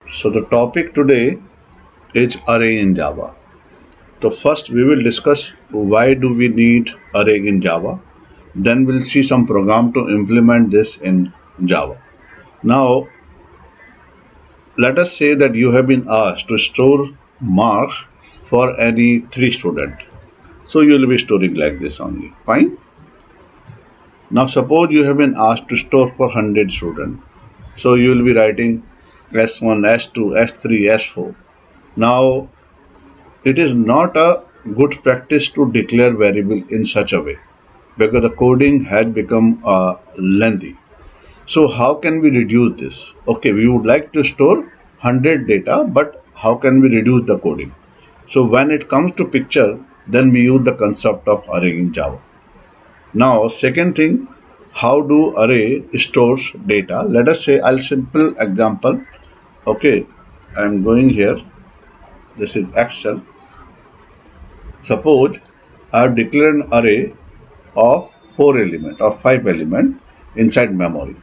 So the topic today is array in Java. So first we will discuss why do we need array in Java. Then we'll see some program to implement this in Java. Now let us say that you have been asked to store marks for any 3 students. So you will be storing like this only. Fine. Now suppose you have been asked to store for 100 students. So you will be writing S1, S2, S3, S4. Now it is not a good practice to declare variable in such a way because the coding has become lengthy. So how can we reduce this? Okay, we would like to store 100 data, but how can we reduce the coding? So when it comes to picture, then we use the concept of array in Java. Now, second thing, how do array stores data? Let us say, I'll simple example. Okay, I'm going here. This is Excel. Suppose I have declared an array of 4 element or 5 element inside memory.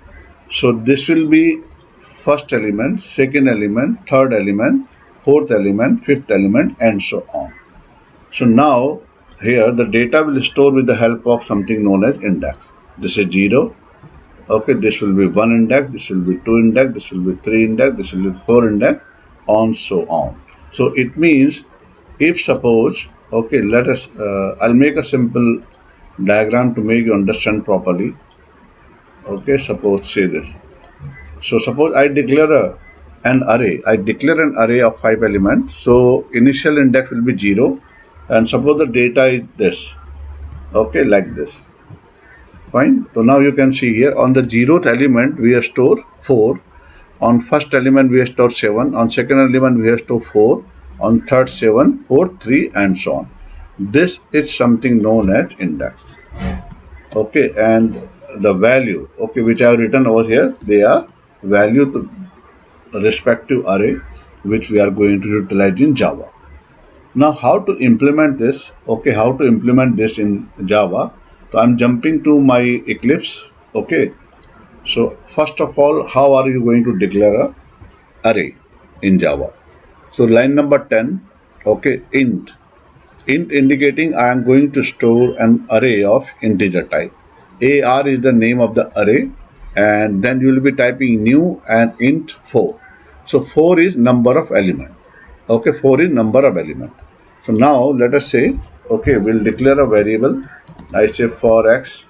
So this will be first element, second element, third element, fourth element, fifth element, and so on. So now here the data will store with the help of something known as index. This is 0. Okay, this will be 1 index, this will be 2 index, this will be 3 index, this will be 4 index, on so on. So it means if suppose, okay, let us, I'll make a simple diagram to make you understand properly. Okay, suppose say this. So suppose I declare an array. I declare an array of 5 elements. So initial index will be 0. And suppose the data is this. Okay, like this. Fine. So now you can see here on the 0th element we have stored 4. On first element we have stored 7. On second element we have stored 4. On third 7, fourth 3, and so on. This is something known as index. Okay, and the value, okay, which I have written over here, they are value to respective array which we are going to utilize in Java. Now how to implement this? Okay, how to implement this in Java? So I'm jumping to my Eclipse. Okay, so first of all, how are you going to declare a array in Java? So line number 10, okay, int indicating I am going to store an array of integer type. AR is the name of the array, and then you will be typing new and int 4. So 4 is number of element. Okay, 4 is number of element. So now let us say, okay, we'll declare a variable. I say for x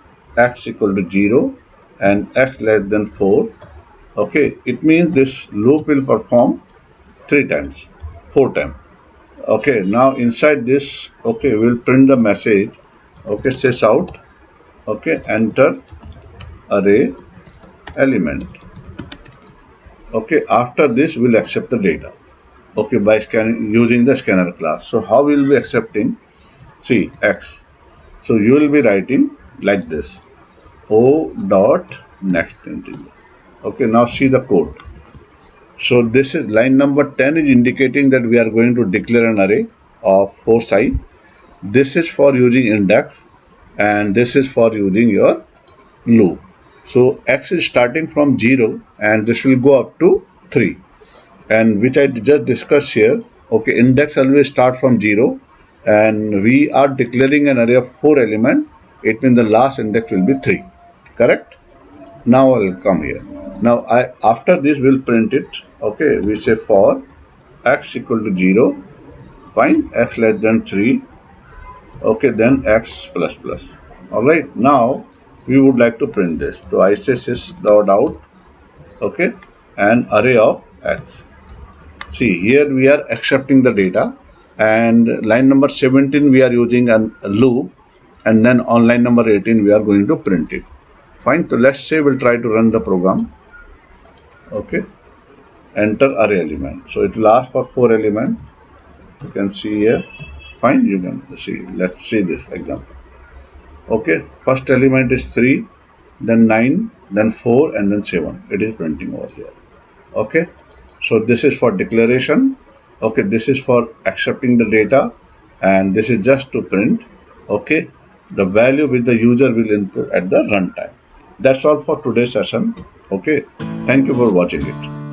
equal to 0 and x less than 4. Okay, it means this loop will perform 3 times, 4 times. Okay, now inside this, okay, we'll print the message. Okay, says out. Okay, enter array element. Okay, after this we'll accept the data. Okay, by scanning using the scanner class. So how we'll be accepting? See x. So you will be writing like this. O dot next integer. Okay, now see the code. So this is line number 10 is indicating that we are going to declare an array of 4 size. This is for using index and this is for using your loop. So x is starting from 0 and this will go up to 3, and which I just discussed here. Okay, index always start from 0 and we are declaring an array of 4 element. It means the last index will be 3. Correct? Now I'll come here. Now after this we'll print it. Okay, we say for x equal to 0, fine, x less than 3. Okay, then x plus plus. Alright, now we would like to print this. So I say sys dot out, okay, an array of x. See, here we are accepting the data, and line number 17 we are using a loop, and then on line number 18 we are going to print it. Fine, so let's say we'll try to run the program. Okay, enter array element. So it will ask for 4 elements. You can see here. Fine, you can see. Let's see this example. Okay, first element is 3, then 9, then 4, and then 7. It is printing over here. Okay, so this is for declaration. Okay, this is for accepting the data, and this is just to print. Okay, the value which the user will input at the runtime. That's all for today's session. Okay, thank you for watching it.